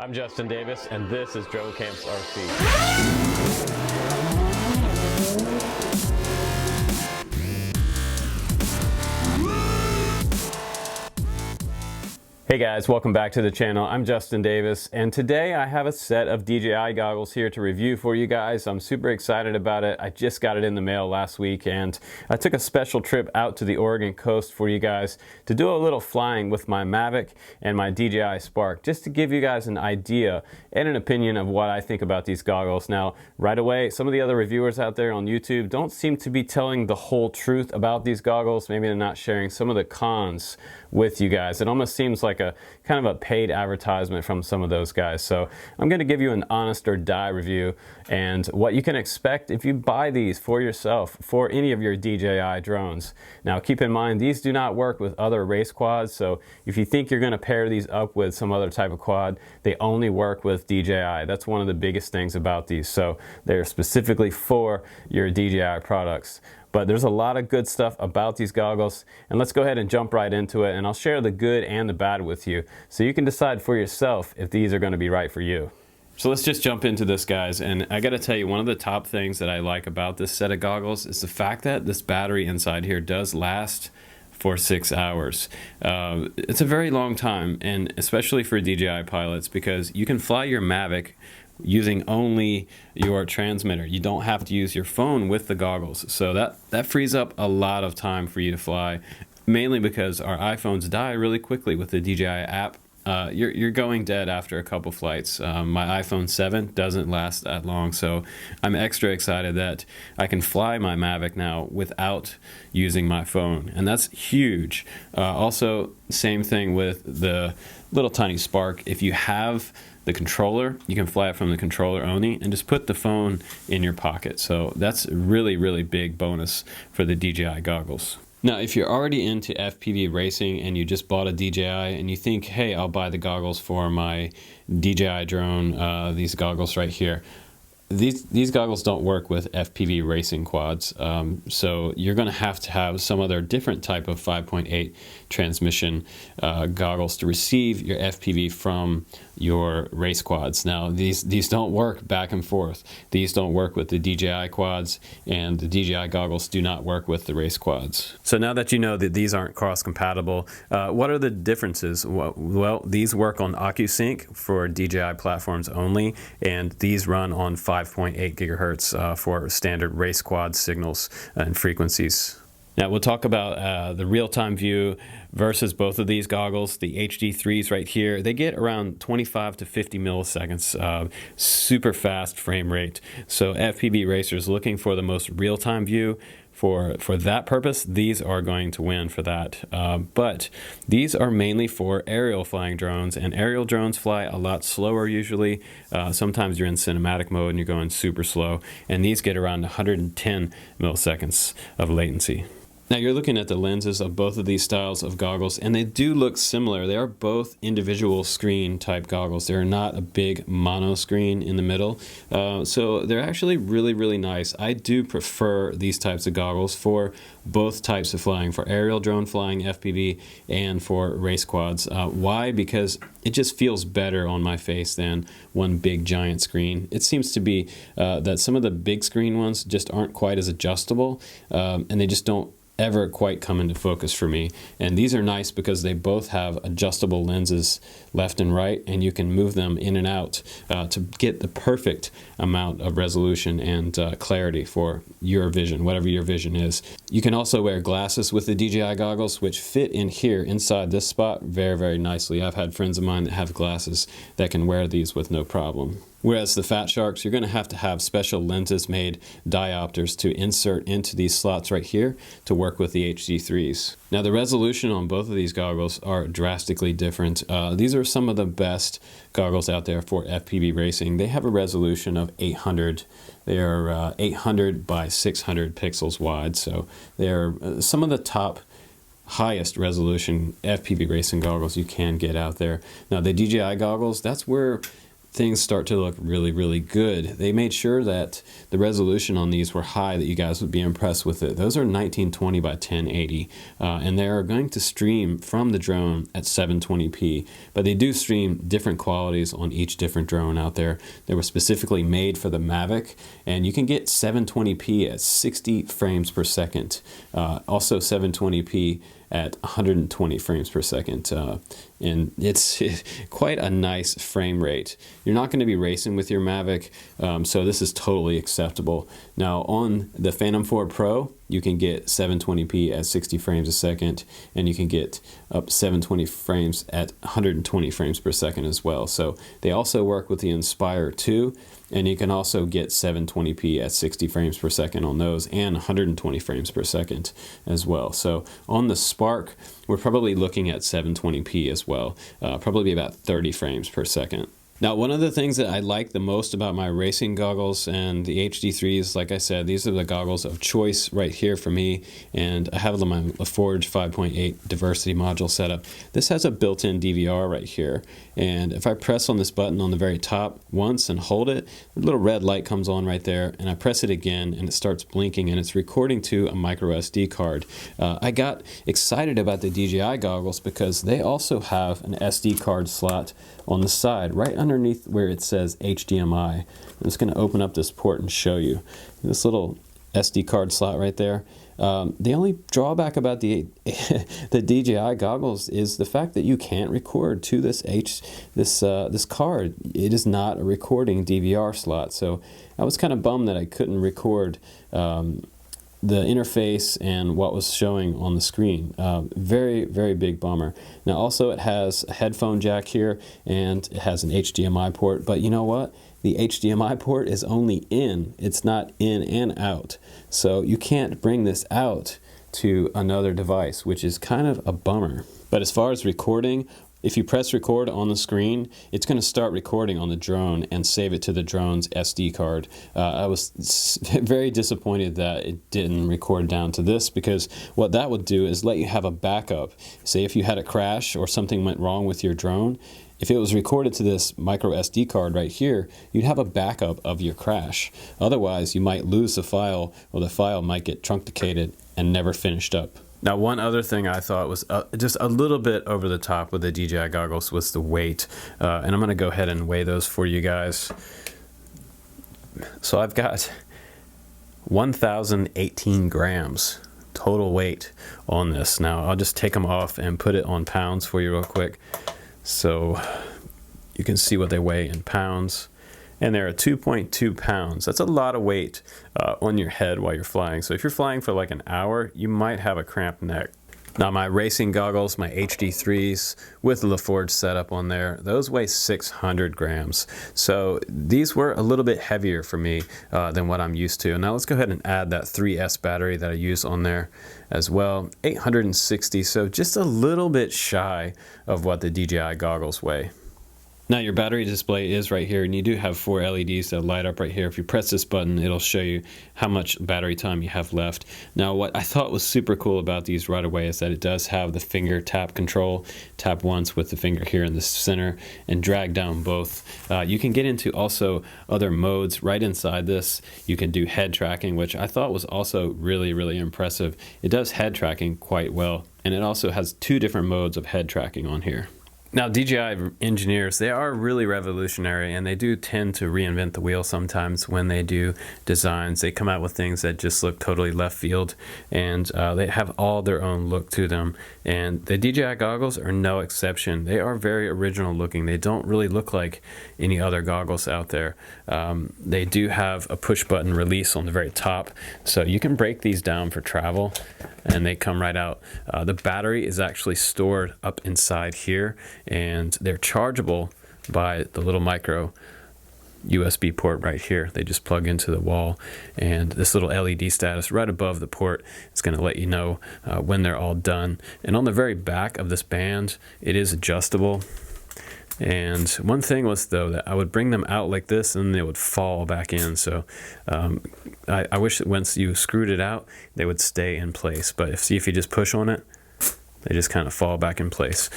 I'm Justin Davis, and this is Drone Camps RC. Hey guys, welcome back to the channel. I'm Justin Davis, and today I have a set of DJI goggles here to review for you guys. I'm super excited about it. I just got it in the mail last week, and I took a special trip out to the Oregon coast for you guys to do a little flying with my Mavic and my DJI Spark, just to give you guys an idea and an opinion of what I think about these goggles. Now, right away, some of the other reviewers out there on YouTube don't seem to be telling the whole truth about these goggles. Maybe they're not sharing some of the cons with you guys. It almost seems like a kind of a paid advertisement from some of those guys. So I'm going to give you an honest or die review and what you can expect if you buy these for yourself for any of your DJI drones. Now keep in mind, these do not work with other race quads, so if you think you're going to pair these up with some other type of quad, they only work with DJI. That's one of the biggest things about these. So they're specifically for your DJI products. But there's a lot of good stuff about these goggles, and let's go ahead and jump right into it, and I'll share the good and the bad with you so you can decide for yourself if these are going to be right for you. So let's just jump into this, guys, and I gotta tell you, one of the top things that I like about this set of goggles is the fact that this battery inside here does last for 6 hours. It's a very long time, and especially for DJI pilots, because you can fly your Mavic using only your transmitter. You don't have to use your phone with the goggles. So that frees up a lot of time for you to fly, mainly because our iPhones die really quickly with the DJI app. You're going dead after a couple flights. My iPhone 7 doesn't last that long, so I'm extra excited that I can fly my Mavic now without using my phone, and that's huge. Also, same thing with the little tiny Spark. If you have the controller, you can fly it from the controller only and just put the phone in your pocket. So that's a really big bonus for the DJI goggles. Now, if you're already into FPV racing and you just bought a DJI and you think, hey, I'll buy the goggles for my DJI drone, these goggles right here, these goggles don't work with FPV racing quads, so you're going to have some other different type of 5.8 transmission goggles to receive your FPV from your race quads. Now these don't work back and forth. These don't work with the DJI quads, and the DJI goggles do not work with the race quads. So now that you know that these aren't cross compatible, what are the differences? Well, these work on OcuSync for DJI platforms only, and these run on 5.8 gigahertz for standard race quad signals and frequencies. Now we'll talk about the real-time view versus both of these goggles. The HD3s right here, they get around 25 to 50 milliseconds, super fast frame rate. So FPV racers looking for the most real-time view, for that purpose, these are going to win for that. But these are mainly for aerial flying drones, and aerial drones fly a lot slower usually. Sometimes you're in cinematic mode and you're going super slow, and these get around 110 milliseconds of latency. Now you're looking at the lenses of both of these styles of goggles, and they do look similar. They are both individual screen type goggles. They're not a big mono screen in the middle. So they're actually really nice. I do prefer these types of goggles for both types of flying, for aerial drone flying, FPV, and for race quads. Why? Because it just feels better on my face than one big giant screen. It seems to be that some of the big screen ones just aren't quite as adjustable, and they just don't ever quite come into focus for me. And these are nice because they both have adjustable lenses left and right, and you can move them in and out to get the perfect amount of resolution and clarity for your vision, whatever your vision is. You can also wear glasses with the DJI goggles, which fit in here inside this spot very nicely. I've had friends of mine that have glasses that can wear these with no problem. Whereas the Fatsharks, you're going to have special lenses made, diopters, to insert into these slots right here to work with the HD3s. Now the resolution on both of these goggles are drastically different. These are some of the best goggles out there for FPV racing. They have a resolution of 800. They are 800 by 600 pixels wide, so they're some of the top highest resolution FPV racing goggles you can get out there. Now the DJI goggles, that's where things start to look really, really good. They made sure that the resolution on these were high, that you guys would be impressed with it. Those are 1920 by 1080, and they are going to stream from the drone at 720p, but they do stream different qualities on each different drone out there. They were specifically made for the Mavic, and you can get 720p at 60 frames per second. Also 720p at 120 frames per second, and it's quite a nice frame rate. You're not going to be racing with your Mavic, so this is totally acceptable. Now on the Phantom 4 Pro, you can get 720p at 60 frames a second, and you can get up 720 frames at 120 frames per second as well. So they also work with the Inspire 2, and you can also get 720p at 60 frames per second on those, and 120 frames per second as well. So on the Spark, we're probably looking at 720p as well, probably about 30 frames per second. Now, one of the things that I like the most about my racing goggles and the HD3s, like I said, these are the goggles of choice right here for me, and I have them on a Forge 5.8 diversity module setup. This has a built-in DVR right here, and if I press on this button on the very top once and hold it, a little red light comes on right there, and I press it again and it starts blinking, and it's recording to a micro SD card. I got excited about the DJI goggles because they also have an SD card slot on the side, right underneath where it says HDMI. I'm just going to open up this port and show you this little SD card slot right there. The only drawback about the DJI goggles is the fact that you can't record to this card. It is not a recording DVR slot, so I was kind of bummed that I couldn't record the interface and what was showing on the screen. Very, very big bummer. Now also it has a headphone jack here, and it has an HDMI port, but you know what? The HDMI port is only in, it's not in and out. So you can't bring this out to another device, which is kind of a bummer. But as far as recording, if you press record on the screen, it's going to start recording on the drone and save it to the drone's SD card. I was very disappointed that it didn't record down to this, because what that would do is let you have a backup. Say if you had a crash or something went wrong with your drone, if it was recorded to this micro SD card right here, you'd have a backup of your crash. Otherwise, you might lose the file, or the file might get truncated and never finished up. Now, one other thing I thought was just a little bit over the top with the DJI goggles was the weight. And I'm going to go ahead and weigh those for you guys. So I've got 1,018 grams total weight on this. Now, I'll just take them off and put it on pounds for you real quick, so you can see what they weigh in pounds. And they're at 2.2 pounds. That's a lot of weight on your head while you're flying. So if you're flying for like an hour, you might have a cramped neck. Now my racing goggles, my HD3s with the LaForge setup on there, those weigh 600 grams. So these were a little bit heavier for me than what I'm used to. Now let's go ahead and add that 3S battery that I use on there as well. 860, so just a little bit shy of what the DJI goggles weigh. Now your battery display is right here, and you do have 4 LEDs that light up right here. If you press this button, it'll show you how much battery time you have left. Now what I thought was super cool about these right away is that it does have the finger tap control. Tap once with the finger here in the center and drag down both. You can get into also other modes right inside this. You can do head tracking, which I thought was also really, really impressive. It does head tracking quite well, and it also has 2 different modes of head tracking on here. Now, DJI engineers, they are really revolutionary, and they do tend to reinvent the wheel sometimes when they do designs. They come out with things that just look totally left field, and they have all their own look to them. And the DJI goggles are no exception. They are very original looking. They don't really look like any other goggles out there. They do have a push button release on the very top, so you can break these down for travel, and they come right out. The battery is actually stored up inside here, and they're chargeable by the little micro USB port right here. They just plug into the wall, and this little LED status right above the port is going to let you know when they're all done. And on the very back of this band, it is adjustable. And one thing was, though, that I would bring them out like this and they would fall back in. So I wish that once you screwed it out, they would stay in place. But see, if you just push on it, they just kind of fall back in place.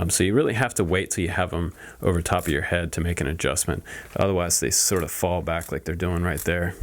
So you really have to wait till you have them over top of your head to make an adjustment. Otherwise they sort of fall back like they're doing right there.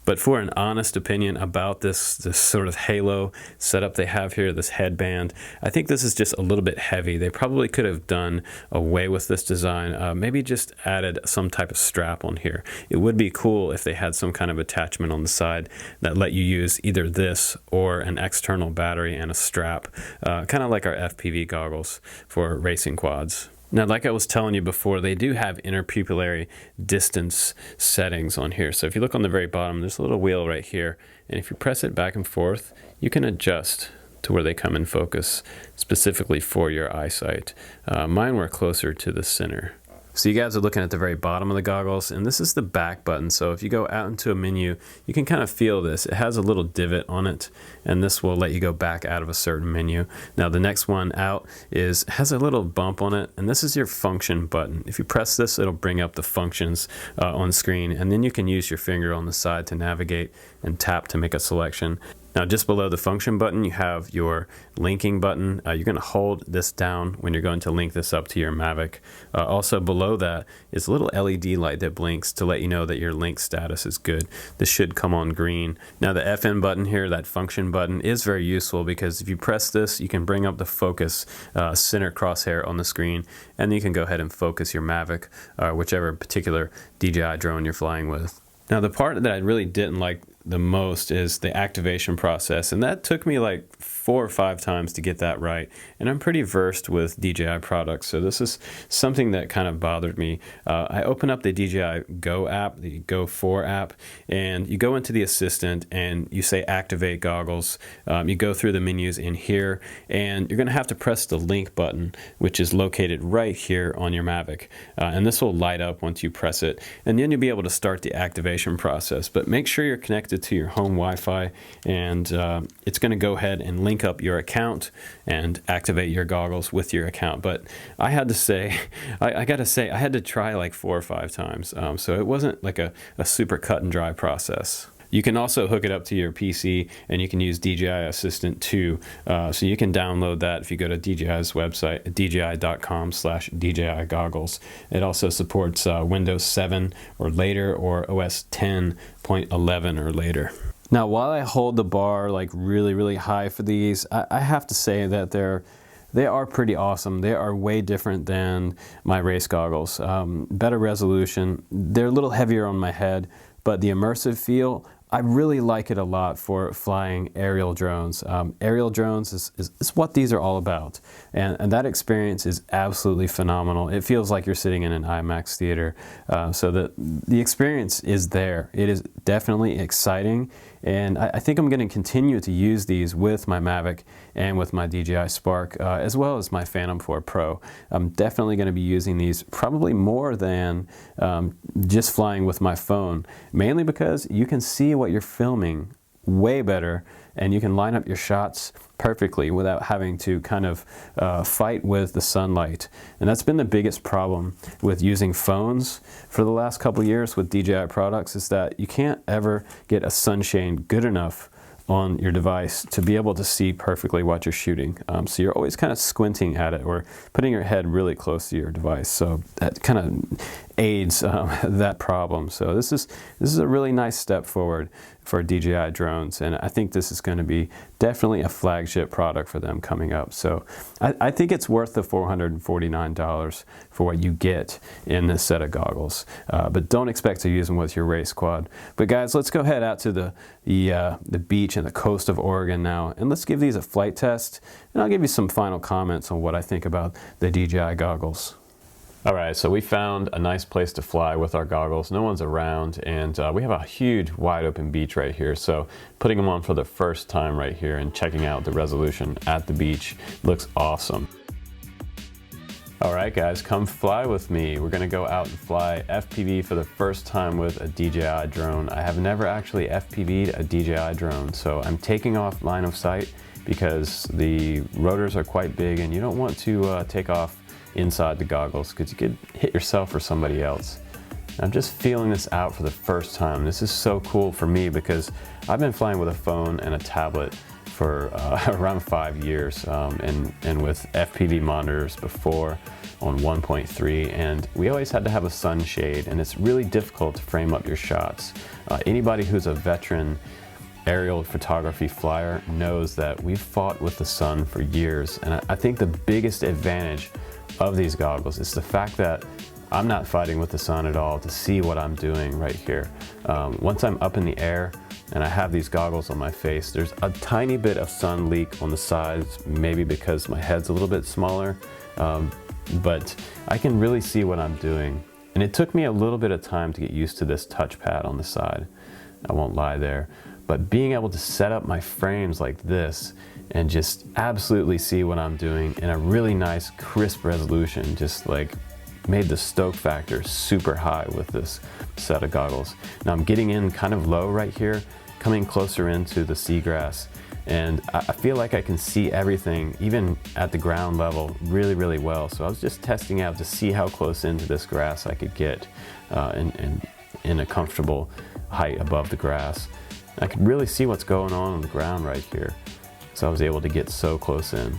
But for an honest opinion about this sort of halo setup they have here, this headband, I think this is just a little bit heavy. They probably could have done away with this design, maybe just added some type of strap on here. It would be cool if they had some kind of attachment on the side that let you use either this or an external battery and a strap, kind of like our FPV goggles for racing quads. Now, like I was telling you before, they do have interpupillary distance settings on here. So if you look on the very bottom, there's a little wheel right here. And if you press it back and forth, you can adjust to where they come in focus specifically for your eyesight. Mine were closer to the center. So you guys are looking at the very bottom of the goggles, and this is the back button. So if you go out into a menu, you can kind of feel this. It has a little divot on it, and this will let you go back out of a certain menu. Now the next one out has a little bump on it, and this is your function button. If you press this, it'll bring up the functions on screen, and then you can use your finger on the side to navigate and tap to make a selection. Now just below the function button, you have your linking button. You're going to hold this down when you're going to link this up to your Mavic. Also below that is a little LED light that blinks to let you know that your link status is good. This should come on green. Now the FN button here, that function button, is very useful because if you press this, you can bring up the focus center crosshair on the screen, and you can go ahead and focus your Mavic, whichever particular DJI drone you're flying with. Now the part that I really didn't like the most is the activation process, and that took me like 4 or 5 times to get that right, and I'm pretty versed with DJI products, so this is something that kind of bothered me. I open up the DJI Go app, the Go 4 app, and you go into the assistant and you say activate goggles. You go through the menus in here, and you're going to have to press the link button, which is located right here on your Mavic, and this will light up once you press it, and then you'll be able to start the activation process. But make sure you're connected to your home Wi-Fi, and it's going to go ahead and link up your account and activate your goggles with your account. But I had to say, I got to say, I had to try like 4 or 5 times, so it wasn't like a super cut and dry process. You can also hook it up to your PC, and you can use DJI Assistant too. So you can download that if you go to DJI's website, dji.com/DJI Goggles. It also supports Windows 7 or later, or OS 10.11 or later. Now, while I hold the bar like really high for these, I have to say that they are pretty awesome. They are way different than my race goggles. Better resolution. They're a little heavier on my head, but the immersive feel, I really like it a lot for flying aerial drones. Aerial drones is what these are all about. And that experience is absolutely phenomenal. It feels like you're sitting in an IMAX theater. So the experience is there. It is definitely exciting. And I think I'm going to continue to use these with my Mavic and with my DJI Spark, as well as my Phantom 4 Pro. I'm definitely going to be using these probably more than just flying with my phone, mainly because you can see what you're filming way better, and you can line up your shots perfectly without having to kind of fight with the sunlight. And that's been the biggest problem with using phones for the last couple years with DJI products, is that you can't ever get a sunshade good enough on your device to be able to see perfectly what you're shooting. So you're always kind of squinting at it or putting your head really close to your device. So that kind of aids that problem. So this is a really nice step forward for DJI drones, and I think this is going to be definitely a flagship product for them coming up. So I think it's worth the $449 for what you get in this set of goggles, but don't expect to use them with your race quad. But guys, let's go head out to the beach and the coast of Oregon now, and let's give these a flight test, and I'll give you some final comments on what I think about the DJI goggles. All right, so we found a nice place to fly with our goggles. No one's around, and we have a huge wide open beach right here. So putting them on for the first time right here and checking out the resolution at the beach looks awesome. All right guys, come fly with me. We're gonna go out and fly FPV for the first time with a DJI drone. I have never actually FPV'd a DJI drone, so I'm taking off line of sight because the rotors are quite big, and you don't want to take off inside the goggles because you could hit yourself or somebody else. I'm just feeling this out for the first time. This is so cool for me because I've been flying with a phone and a tablet for around 5 years, and with FPV monitors before on 1.3, and we always had to have a sunshade, and it's really difficult to frame up your shots. Anybody who's a veteran aerial photography flyer knows that we've fought with the sun for years, and I think the biggest advantage of these goggles is the fact that I'm not fighting with the sun at all to see what I'm doing right here. Once I'm up in the air and I have these goggles on my face, there's a tiny bit of sun leak on the sides, maybe because my head's a little bit smaller, but I can really see what I'm doing. And it took me a little bit of time to get used to this touchpad on the side, I won't lie there. But being able to set up my frames like this and just absolutely see what I'm doing in a really nice crisp resolution, just like made the stoke factor super high with this set of goggles. Now I'm getting in kind of low right here, coming closer into the seagrass, and I feel like I can see everything, even at the ground level, really, really well. So I was just testing out to see how close into this grass I could get in a comfortable height above the grass. I could really see what's going on the ground right here. So I was able to get so close in.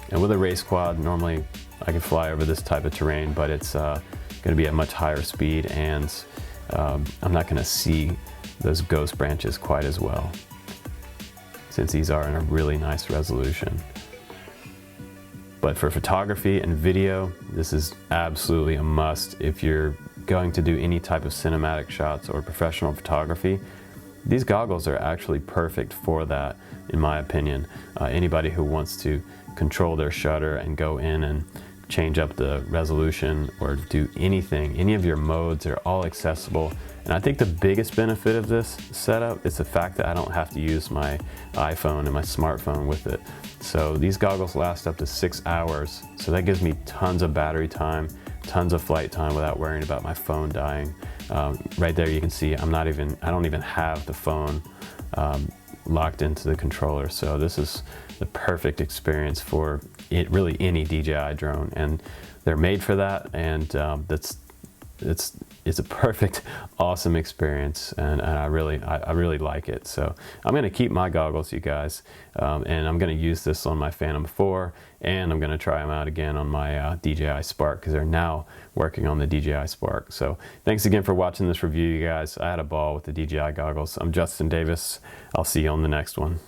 And with a race quad, normally I can fly over this type of terrain, but it's going to be at much higher speed, and I'm not going to see those ghost branches quite as well, since these are in a really nice resolution. But for photography and video, this is absolutely a must if you're going to do any type of cinematic shots or professional photography. These goggles are actually perfect for that, in my opinion. Anybody who wants to control their shutter and go in and change up the resolution or do anything, any of your modes are all accessible. And I think the biggest benefit of this setup is the fact that I don't have to use my iPhone and my smartphone with it. So these goggles last up to 6 hours. So that gives me tons of battery time, tons of flight time without worrying about my phone dying. Right there you can see I don't even have the phone locked into the controller. So this is the perfect experience for really any DJI drone, and they're made for that, and it's a perfect, awesome experience, and I really like it. So I'm going to keep my goggles, you guys, and I'm going to use this on my Phantom 4, and I'm going to try them out again on my DJI Spark, because they're now working on the DJI Spark. So thanks again for watching this review, you guys. I had a ball with the DJI goggles. I'm Justin Davis. I'll see you on the next one.